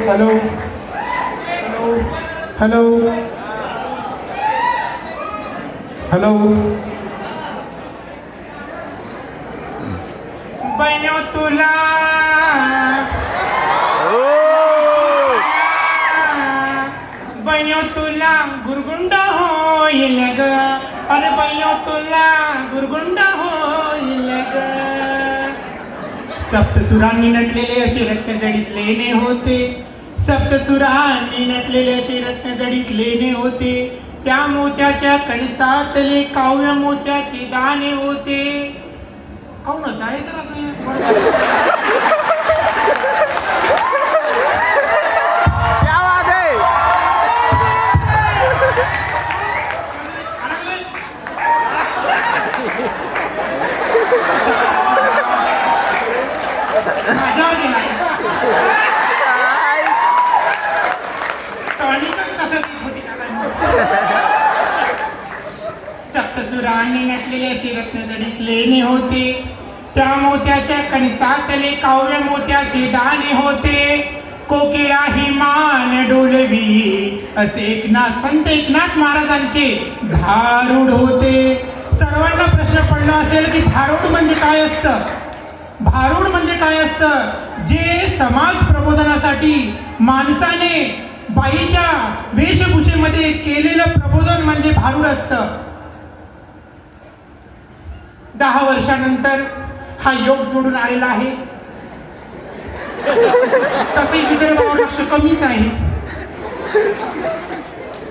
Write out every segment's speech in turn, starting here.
Hello hello hello बन्यो तुला बन्यो तुला गुरगुंड होईल ग अरे बन्यो तुला गुरगुंड होईल ग सप्तसुरांनी नटलेले असे रत्नजडीत लेणे होते सप्तसुरांनी नटलेले असे रत्नजडीत लेणे होते त्या मोत्याच्या कणसातले काव्य मोत्याचे दाणे होते काऊनच आहे तर असं सप्तसुरांनी नटलेले असे रत्नजडीत लेणे होते त्या मोत्याच्या कणसातले काव्य मोत्याचे दाणे होते कोकिळा ही मान डोलवी असे संत एकनाथ महाराजांचे भारूड होते. सर्वांना प्रश्न पडला असेल की भारूड म्हणजे काय असतं. भारूड म्हणजे काय असतं. जे समाज प्रबोधनासाठी माणसाने बाईच्या वेशभूषेमध्ये केलेलं प्रबोधन म्हणजे भारूड असतं. 10 वर्षानंतर हा योग जोडून आलेला आहे. तसे विदर्भावर लक्ष कमीच आहे.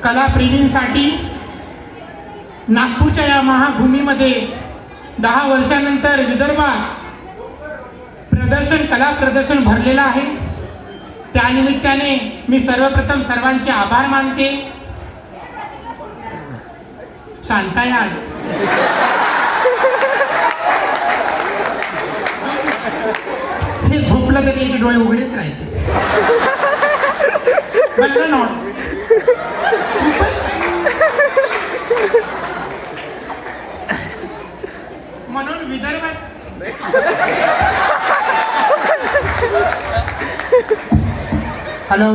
कलाप्रेमींसाठी नागपूरच्या या महाभूमीमध्ये 10 वर्षानंतर विदर्भात कला प्रदर्शन भरलेलं आहे. त्यानिमित्ताने मी सर्वप्रथम सर्वांचे आभार मानते. शांताय आज हे झोपलं तरी याचे डोळे उघडेच राहते. बल्लं नॉट म्हणून विदर्भात हॅलो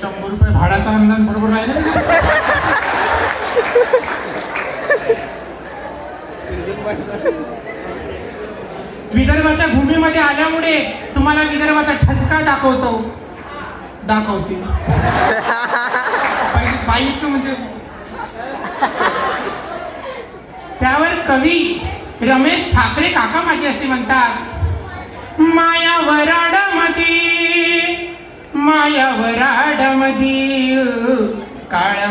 100 रुपये भाड्याचा अनुदान बरोबर राहिलं. विदर्भाच्या भूमीमध्ये आल्यामुळे तुम्हाला विदर्भाचा ठसका दाखवते. बाईचं म्हणजे त्यावर कवी रमेश ठाकरे काका माझे असे म्हणतात. माया वराडामधी काळ्या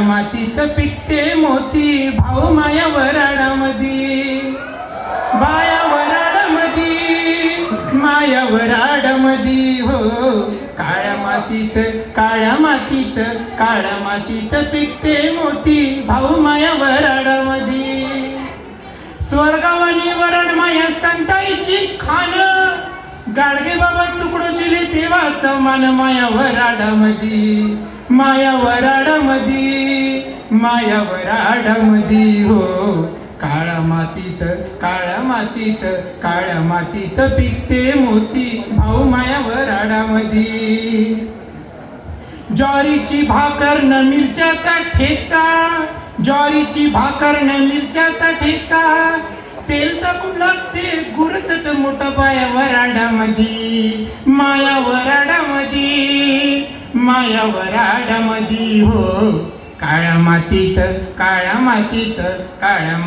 मातीत पिकते मोती भाऊ माया वराडामधी हो काळ्या मातीत पिकते मोती भाऊ माया वराडामधी स्वर्गावानी वरण माया संताईची खान गाडगे बाबा तुकडो चिली देवाचं मान माया वराडामधी हो काळ्या मातीत पिकते मोती भाऊ माया वराडामधी ज्वारीची भाकर न मिरच्याचा ठेचा तेल टाकून लागते गुरचट मोठं बाया वराडामधी माया वराडामधी हो काळ्या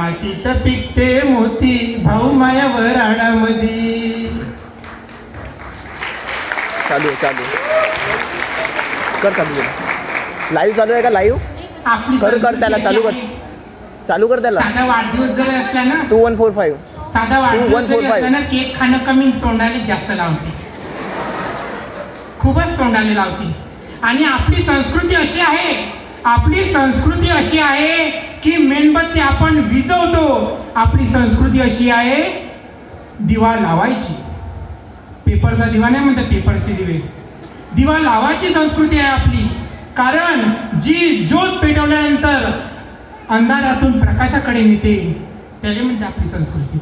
मातीत पिकते मोती भाऊ माया वराडामधी. चालू कर लाईव्ह चालू आहे का. लाईव्ह आपली कर त्याला चालू कर त्याला. साधा वाढदिवस जर असला ना 2145 साधा वाढदिवस जरी असला ना केक खाणं कमी तोंडाने जास्त लावते. खूपच तोंडाने लावते. आणि आपली संस्कृती अशी आहे की मेणबत्ती आपण विझवतो. आपली संस्कृती अशी आहे दिवा लावायची. पेपरचा दिवा नाही म्हणतात पेपरचे दिवे. दिवा लावायची संस्कृती आहे आपली. कारण जी ज्योत पेटवल्यानंतर अंधारातून प्रकाशाकडे नेते त्याला म्हणते आपली संस्कृती.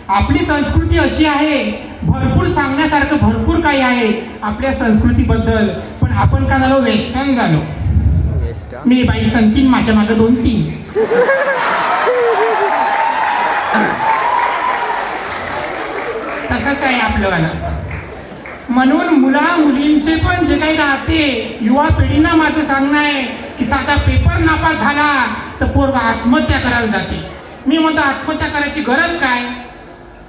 आपली संस्कृती अशी आहे भरपूर सांगण्यासारखं भरपूर काही आहे आपल्या संस्कृतीबद्दल, पण आपण का झालो वेस्टर्न झालो. मी बाई संतीन माझ्या मागं 2-3. तसंच आहे आपलंवाला. म्हणून मुला मुलींचे पण जे काही राहते युवा पिढींना माझं सांगणं आहे की साधा पेपर नापास झाला तर पोरगा आत्महत्या करायला जाते. मी म्हणतो आत्महत्या करायची गरज काय?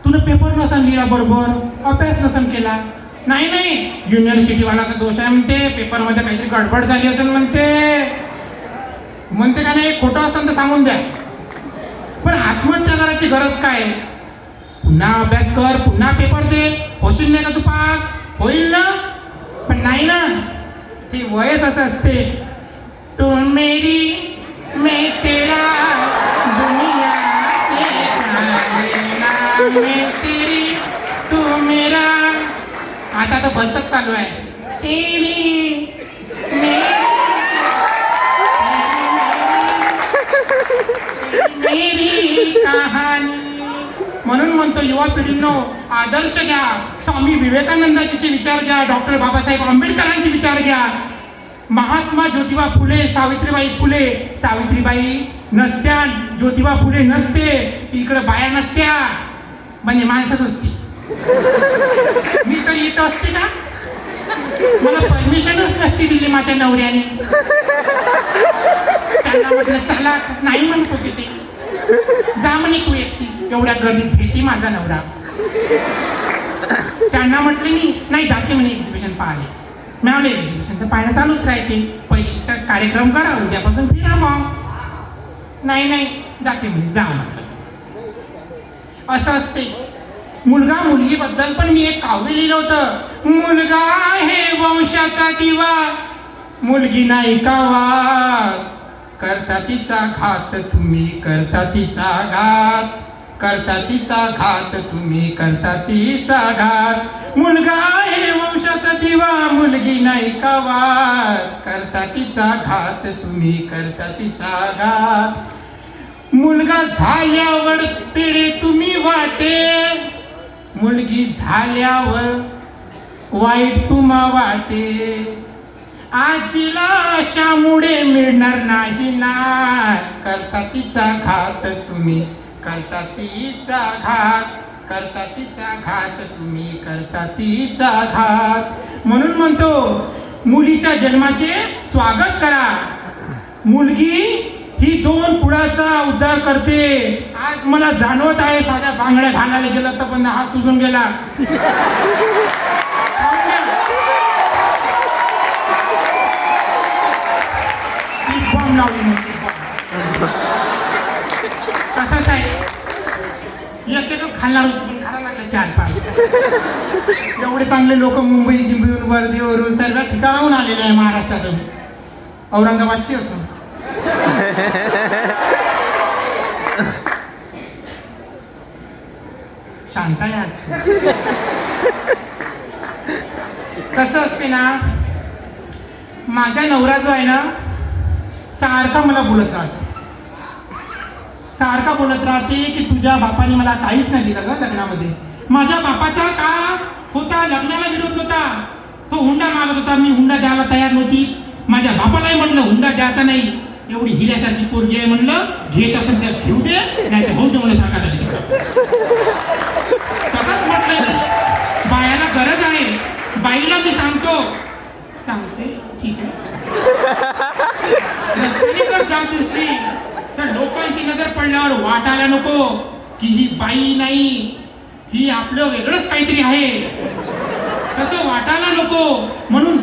तुला पेपर नसन लिहिला बरोबर, अभ्यास नसन केला. नाही युनिव्हर्सिटीवाला तर दोष आहे म्हणते, पेपरमध्ये काहीतरी गडबड झाली असेल म्हणते का नाही, खोटं असेल तर सांगून द्या. पण आत्महत्या करायची गरज काय? पुन्हा अभ्यास कर, पुन्हा पेपर दे, होशील नाही का तू पास? होईल ना? पण नाही ना, ते वयच असं असते. तू मेरी मैं तेरा दुनिया से लेना, मैं तेरी तू मेरा. आता तर भलतच चालू आहे. तेरी मेरी कहाणी. म्हणून म्हणतो युवा पिढींनो, आदर्श घ्या. स्वामी विवेकानंदांचे विचार घ्या, डॉक्टर बाबासाहेब आंबेडकरांचे विचार घ्या, महात्मा ज्योतिबा फुले, सावित्रीबाई फुले. सावित्रीबाई नसत्या, ज्योतिबा फुले नसते, इकडे बाया नसत्या, म्हणजे माणसंच असते. मी तर इथं असते का? मला परमिशनच नसती दिली माझ्या नवऱ्याने. त्यांना म्हटलं चला, नाही म्हणत होते ते. जा म्हणे तू एकटीच, एवढ्या गर्दीत भेटी माझा नवरा. त्यांना म्हटले मी नाही जाते म्हणे एक्झिबिशन पाहायला. मिळाले एक्झिबिशन तर पाहायला चालूच राहते, पहिली तर कार्यक्रम करा, उद्यापासून फिरा मग. नाही जाते म्हणे, जा म्हटलं. असं असते. मुलगा मुलगी बद्दल पण मी एक काव्य लिहिलं होतं. मुलगा आहे वंशाचा दिवा, मुलगी नाही का वाद, करता तिचा घात तुम्ही, करता तिचा घात, करता तिचा घात तुम्ही, करता तिचा घात. मुलगा आहे वंशाचा दिवा, मुलगी नाही का वाद, करता तिचा घात तुम्ही, करता तिचा घात. मुलगा झाल्यावर पिढे तुम्ही वाटे, मुलगी झाल्यावर वाईट तुम्हा वाटे. आजीला अशामुळे मिळणार नाही ना, करता तिचा घात तुम्ही, करता तिचा घात, करता तिचा घात तुम्ही, करता तिचा घात. म्हणून म्हणतो मुलीच्या जन्माचे स्वागत करा. मुलगी ही 2 कुळाचा उद्धार करते. आज मला जाणवत आहे, साध्या बांगड्या घालायला गेलं तर पण हा सुजून गेला. कसंच आहे, एक खाणार होती पण खायला लागलं 4-5. एवढे चांगले लोक मुंबई गिंबीवरून वर्धेवरून सर्व ठिकाणाहून आलेले आहे महाराष्ट्रातून, औरंगाबादची असून. शांताय असते. कसं असते ना, माझा नवरा जो आहे ना, सारखा मला बोलत राहतो, सारखा बोलत राहते की तुझ्या बापाने मला काहीच नाही दिलं ग लग्नामध्ये. माझ्या बापाचा का होता, लग्नाला विरोध होता, तो हुंडा मागत होता, मी हुंडा द्यायला तयार नव्हती. माझ्या बापालाही म्हटलं हुंडा द्यायचा नाही, एवढी हिऱ्यासारखी पोरगी आहे म्हणलं, घेत असेल त्या घेऊ दे, नाही तर होऊ दे म्हणलं सारखा तरी. तसंच म्हटलं, बायाला गरज आहे. बाईला मी सांगते ठीक आहे. जर जात दिसली तर लोकांची नजर पडल्यावर वाटायला नको की ही बाई नाही, ही आपलं वेगळंच काहीतरी आहे, तसं वाटायला नको. म्हणून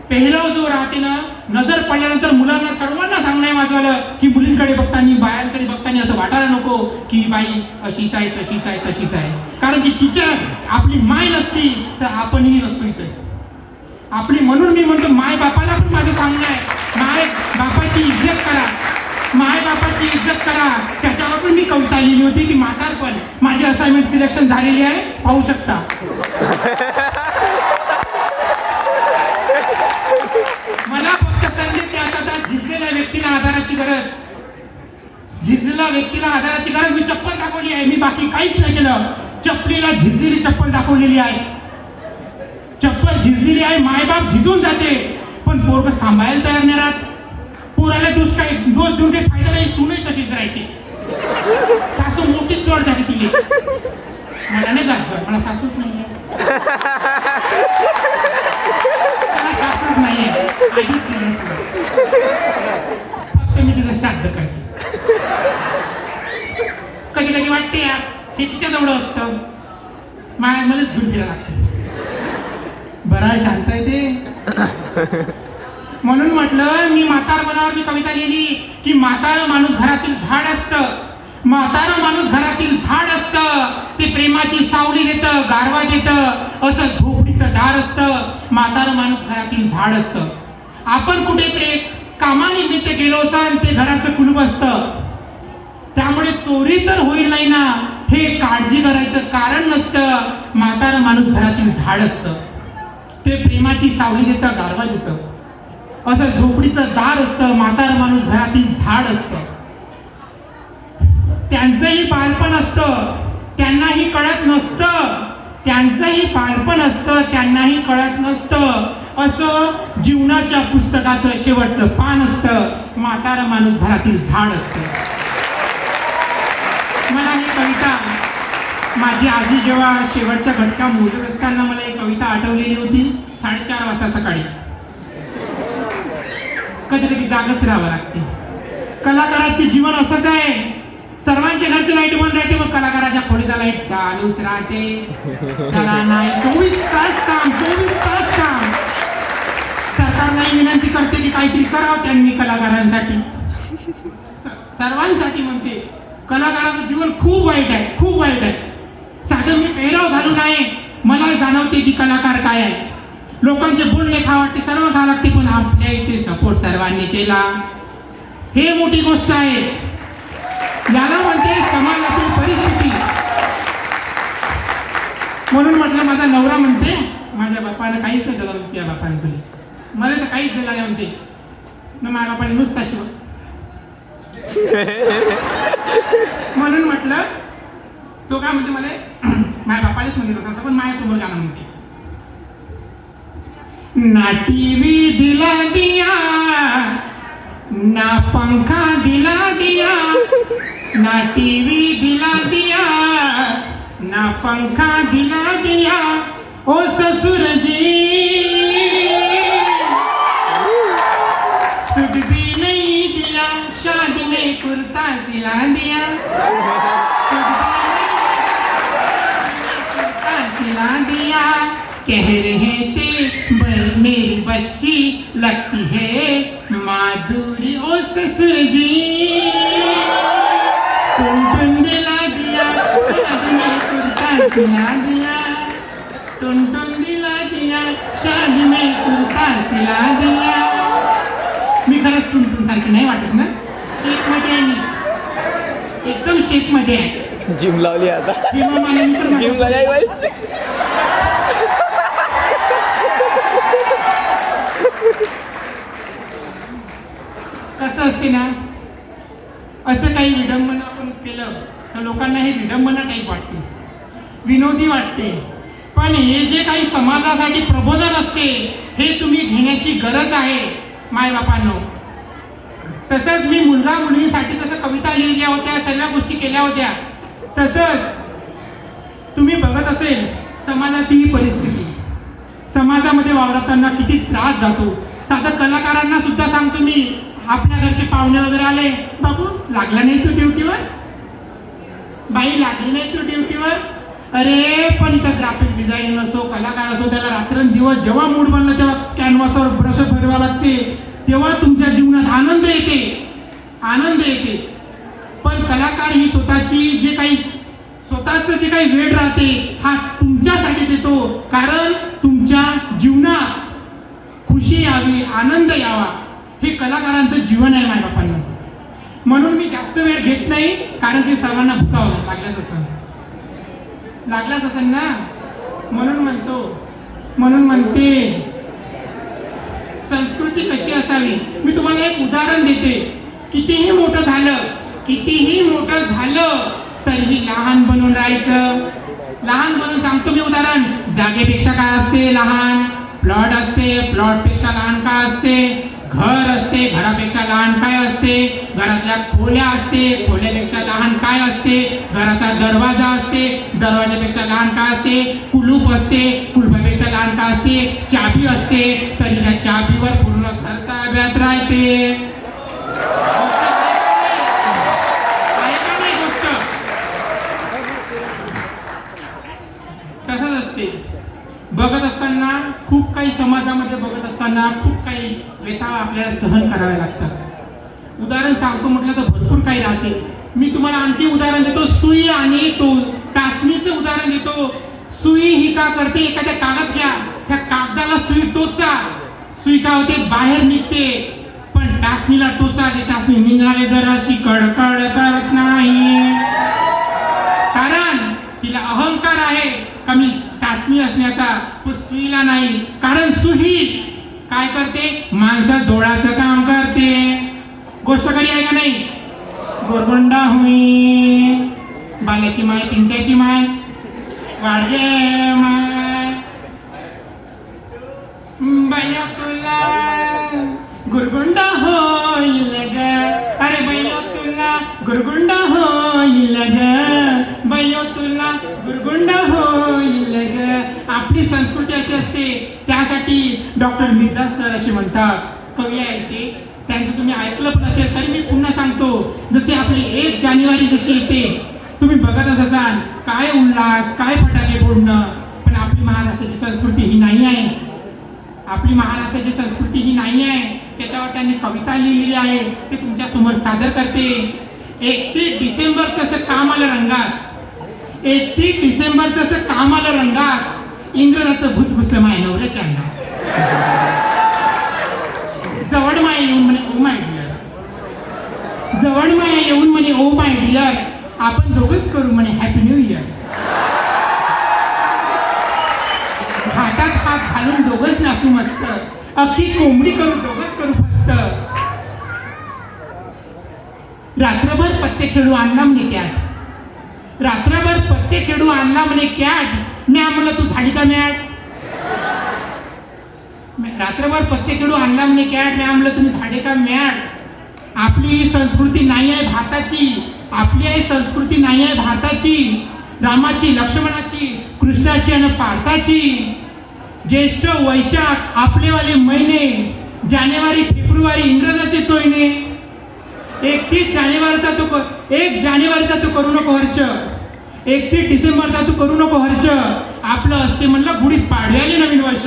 पेहराव जो राहते ना, नजर पडल्यानंतर मुलांना सर्वांना सांगणं आहे माझं की मुलींकडे बघताना, बायांकडे बघताना असं वाटायला नको की ही बाई अशीच आहे, तशीच आहे, तशीच आहे. कारण की तिच्या आपली माय नसती तर आपणही नसतो इथे आपली. म्हणून मी म्हणतो माय बापाला पण माझं सांगणं आहे, माय बापाची इज्जत करा, माय बापाची इज्जत करा. त्याच्यावर पण मी कविता लिहिली होती की म्हातारपण. माझी असाइनमेंट सिलेक्शन झालेली आहे, पाहू शकता. मला फक्त संदेश द्यायचा होता, झिजलेल्या व्यक्तीला आधाराची गरज, झिजलेल्या व्यक्तीला आधाराची गरज. मी चप्पल दाखवली आहे, मी बाकी काहीच नाही केलं. चपलीला झिजलेली चप्पल दाखवलेली आहे. चप्पल झिजलेली आहे, मायबाप झिजून जाते, पण पोरग सांभाळायला तयार नाही राहत. पोराला दोष देऊन काही फायदा नाही, सूनही तशीच राहते. सासू मोठीच चढ झाली तिने. मला नाही जात, मला सासूच नाहीये. मला सासूच नाहीये, आधीच नाही. फक्त मी तिचं श्राद्ध करते. कधी कधी वाटते यार हे तिच्या जवळ असतं, मलाच घेऊन फिरायला लागतं. बरा शांत आहे ते. म्हणून म्हटलं मी म्हातारपणावर मी कविता लिहिली की म्हातारं माणूस घरातील झाड असतं. म्हातारं माणूस घरातील झाड असतं, ते प्रेमाची सावली देतं, गारवा देतं. असं झोपडीचं दार असतं, म्हातारं माणूस घरातील झाड असतं. आपण कुठे कामानिमित्त गेलो असन ते घराचं कुलूप असतं. त्यामुळे चोरी तर होईल नाही ना हे काळजी करायचं कारण नसतं. म्हातारं माणूस घरातील झाड असतं, ते प्रेमाची सावली देतं, गारवा देतं. असं झोपडीचं दार असतं, म्हातारं माणूस घरातील झाड असतं. त्यांचंही बालपण असतं, त्यांनाही कळत नसतं. त्यांचंही बालपण असतं, त्यांनाही कळत नसतं. असं जीवनाच्या पुस्तकाचं शेवटचं पान असतं, म्हातारं माणूस घरातील झाड असतं. मला ही कविता माझी आजी जेव्हा शेवटच्या घटका मोजत असताना मला एक कविता आठवलेली होती. 4:30 वाजता सकाळी. कधी कधी जागच राहावं लागते. कलाकाराचे जीवन असंच आहे. सर्वांच्या घरची लाईट बंद राहते, मग कलाकाराच्या खोलीचा लाईट चालूच राहते. त्याला नाही 24 तास काम, 24 तास काम. सरकारलाही विनंती करते की काहीतरी करावं त्यांनी कलाकारांसाठी, सर्वांसाठी म्हणते. कलाकाराचं जीवन खूप वाईट आहे, खूप वाईट आहे. साधं मी पेहराव घालून आहे, मला जाणवते की कलाकार काय आहे. लोकांचे बोलणे खा वाटते, सर्व खा लागते, पण आपल्या इथे सपोर्ट सर्वांनी केला, हे मोठी गोष्ट आहे. याला म्हणते समाजातील परिस्थिती. म्हणून म्हटलं माझा नवरा म्हणते माझ्या बापानं काहीच नाही दिलं. त्या बापाने तुला मला तर काहीच दिलं नाही म्हणते ना. माझ्या बापाने नुसता शिव. म्हणून म्हटलं तो काय म्हणते मला माझ्या बापालाच म्हणते तसं, पण माझ्यासमोर गाणं म्हणते. ना टीवी दिला दिया, ना पंखा दिला दिया, ना टीवी दिला दिया, ना पंखा दिला दिया, ओ ससुर जी सुध भी नहीं दिया, शादी में कुर्ता सिला दिया, सुध भी नहीं कुर्ता सिला दिया. कह रहे थे मेरी बच्ची लगती है माधुरी, ओ ससुर जी टुन दिला दिया, शादी में कुर्ता सिला दिया, टुन दिला दिया, शादी में कुर्ता सिला दिया. मी खरंच टुन सारखी नाही वाटत ना. शेक मध्ये आहे मी, एकदम शेक मध्ये आहे. जिम लावली आता, जिम लावली. कसं असते ना, असं काही विडंबना आपण केलं तर लोकांना हे विडंबना टाईप वाटते, विनोदी वाटते. पण हे जे काही समाजासाठी प्रबोधन असते हे तुम्ही घेण्याची गरज आहे मायबापांनो. तसंच मी मुलगा मुलींसाठी तसं कविता लिहिल्या होत्या, सगळ्या गोष्टी केल्या होत्या. तसंच तुम्ही बघत असेल समाजाची ही परिस्थिती, समाजामध्ये वावरताना किती त्रास जातो. साधं कलाकारांना सुद्धा सांगतो मी, आपल्या घरचे पाहुणे वगैरे आले, बाबू लागला नाही तू ड्युटीवर, बाई लागली नाही तू ड्युटीवर. अरे पण इथं ग्राफिक डिझाईन असो, कलाकार असो, त्याला रात्रंदिवस जेव्हा मूड बनला तेव्हा कॅनव्हासवर ब्रश फिरवा लागते, तेव्हा तुमच्या जीवनात आनंद येते, आनंद येते. पण कलाकार ही स्वतःची जे काही स्वतःचं जे काही वेळ राहते हा तुमच्यासाठी देतो, कारण तुमच्या जीवनात खुशी यावी, आनंद यावा. हे कलाकारांचं जीवन आहे मायबापांना. म्हणून मी जास्त वेळ घेत नाही, कारण की सर्वांना भुकावं लागलाच असेल ना. म्हणून म्हणते संस्कृती कशी असावी. मी तुम्हाला एक उदाहरण देते. कितीही मोठं झालं तरीही लहान बनून राहायचं. लहान म्हणून सांगतो मी उदाहरण. जागेपेक्षा काय असते? लहान. प्लॉट असते. प्लॉटपेक्षा लहान काय असते? घर असते. घरापेक्षा लहान काय असते? घरातल्या खोल्या असते. खोल्यापेक्षा लहान काय असते? घराचा दरवाजा असते. दरवाजापेक्षा लहान काय असते? कुलूप असते. कुलूपापेक्षा लहान काय असते? चाबी असते. तरी त्या चाबीवर पूर्ण घर ताब्यात राहते. आहे का नाही गोष्ट? तसंच असते. बघत असताना खूप काही समाजामध्ये बघत असताना खूप काही व्यथा आपल्याला सहन कराव्या लागतात. उदाहरण सांगतो म्हटलं तर भरपूर काही राहते. मी तुम्हाला आणखी उदाहरण देतो. सुई आणि टाचणीचं उदाहरण देतो. सुई ही का करते? एखाद्या कागद घ्या, त्या कागदाला सुई टोचा, सुई काय होते? बाहेर निघते. पण टाचणीला टोचा, ते टाचणी निघाले जराशी कडकड करत नाही, कारण तिला अहंकार आहे कमी टाचणी असण्याचा, पण सुईला नाही. कारण सुई काय करते? माणसा जोडाचं काम करते. गोष्ट खरी आहे का नाही? गोरगोंडा होई बाल्याची माय, पिंट्याची माय, वाडगे माय, बाया तुला गुरगुंडा होईल ग, अरे बायो तुला गुरगुंडा होईल ग, बायो तुला गुरगुंडा होईल ग. आपली संस्कृती अशी असते. त्यासाठी डॉक्टर मिर्झा सर असे म्हणतात, कवी आहे ते, त्यांचं तुम्ही ऐकलं पण असेल तरी मी पुन्हा सांगतो. जसे आपली 1 जानेवारी जशी येते, तुम्ही बघतच असाल काय उल्हास, काय फटाके फोडणं, पण आपली महाराष्ट्राची संस्कृती ही नाही आहे. आपली महाराष्ट्राची संस्कृती ही नाही आहे. त्याच्यावर त्यांनी कविता लिहिलेली आहे, ते तुमच्या समोर सादर करते. 31 डिसेंबरचं असं काम आलं रंगात, 31 डिसेंबरचं असं काम आलं रंगात, इंग्रजाचं भूत घुसलं माय नवऱ्याच्या अंगात. जवळ माय येऊन म्हणे ओ माय डिअर, जवळ माय येऊन म्हणे ओ माय डिअर, आपण दोघंच करू म्हणे हॅपी न्यू इयर. हातात हात घालून दोघंच नाचू मस्त, अख्खी कोंबडी करू दोघंच करू फस्त. रात्रभर पत्ते खेळू आणला म्हणे कॅट, रात्रभर पत्ते खेळू आणला म्हणे कॅट, मी म्हणलं तू झाली का मॅट? रात्रभर पत्ते खेळू आणला म्हणे कॅट, मी म्हणलं तुम्ही झाडे का मॅट? आपली संस्कृती नाही आहे भारताची, आपली आहे संस्कृती नाही आहे भारताची, रामाची, लक्ष्मणाची, कृष्णाची आणि पार्थाची. ज्येष्ठ वैशाख आपलेवाले महिने, जानेवारी फेब्रुवारी इंग्रजाचे चोयने. 1 जानेवारीचा तू करू नको हर्ष, 31 डिसेंबरचा तू करू नको हर्ष, आपलं असते म्हणलं गुढी पाडव्याने नवीन वर्ष.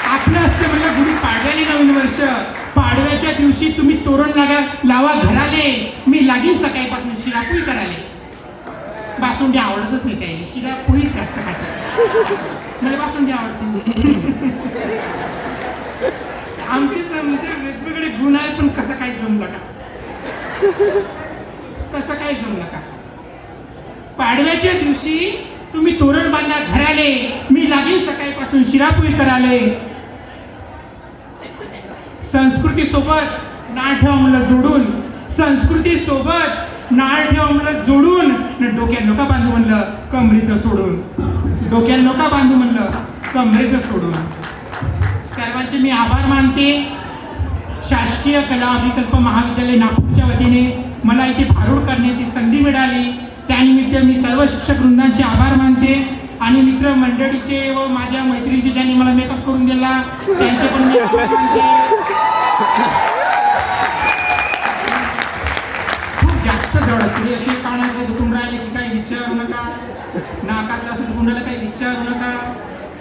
आपलं असते म्हणलं गुढी पाडव्याने नवीन वर्ष. पाडव्याच्या दिवशी तुम्ही तोरण लावा घराले, मी लागीन सकाळपासून शिरापोळी करायला. बासुंडी आवडतच नाही त्याला, शिरापोळीच जास्त खाते. मला बासुंडी आवडते. आमचे म्हणजे वेगवेगळे गुण आहे, पण कसं काय जमलं का, कसं काय जमलं का? पाडव्याच्या दिवशी तुम्ही तोरण बांधा घराले, मी लागीन सकाळपासून शिरापोळी करायले. संस्कृती सोबत नाळ ठेवा म्हणलं जोडून, संस्कृती सोबत नाळ ठेवा म्हणलं जोडून, डोक्यात नका बांधू म्हणलं कमरेचं सोडून, डोक्यात नका बांधू म्हणलं कमरेचं सोडून. सर्वांचे मी आभार मानते. शासकीय कला अभिकल्प महाविद्यालय नागपूरच्या वतीने मला इथे भारूड करण्याची संधी मिळाली, त्यानिमित्त मी सर्व शिक्षक वृंदांचे आभार मानते. आणि मित्र मंडळीचे व माझ्या मैत्रिणीचे ज्यांनी मला मेकअप करून दिला त्यांचे पण मी आभार मानते. खूप जास्त जड असते अशी, कानातले दुखून राहिले की काही विचारू नका, नाकातलं असं दुखून राहिलं काही विचारू नका.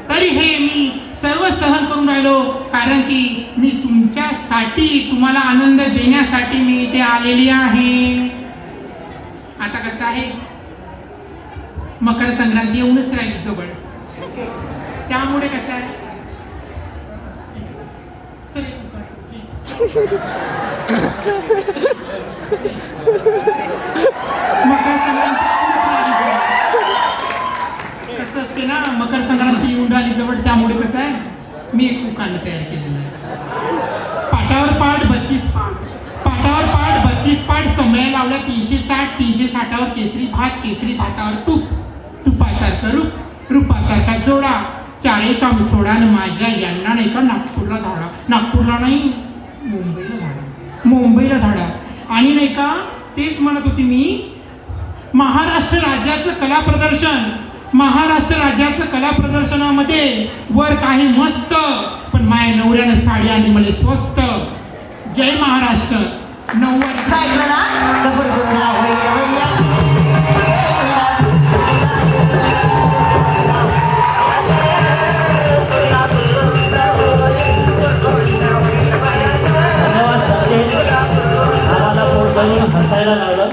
तरी हे मी सर्व सहन करून राहिलो, कारण की मी तुमच्यासाठी, तुम्हाला आनंद देण्यासाठी मी इथे आलेली आहे. आता कसं आहे, मकर संक्रांती येऊनच राहिली जवळ, त्यामुळे कसं आहे, मकर संक्रांती कसं असते ना, मकर संक्रांती येऊन राहिली जवळ, त्यामुळे कसं आहे, मी एक उखाणं तयार केलेलं आहे. पाटावर पाठ 32 पाठ, पाटावर पाठ 32 32 पाठ समय लावल्या 360 केसरी भात, केसरी भातावर तूप, तुपासारखं रूप, रूपासारखा जोडा, चाळेचा सोडा आणि माझ्या यांना नाही का नागपूरला धाडा, नागपूरला नाही मुंबईला धाडा, मुंबईला धाडा. आणि नाही का तेच म्हणत होती मी, महाराष्ट्र राज्याचं कला प्रदर्शन, महाराष्ट्र राज्याचं कला प्रदर्शनामध्ये वर काही मस्त, पण माझ्या नवऱ्यानं साडी आणली म्हणजे स्वस्त. जय महाराष्ट्र. नववारी ऐकलं ना? गबर गुरुना होय होय. धन्यवाद सचिन, आम्हाला पोट धरून हसायला लावलं.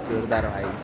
जोरदार आहे.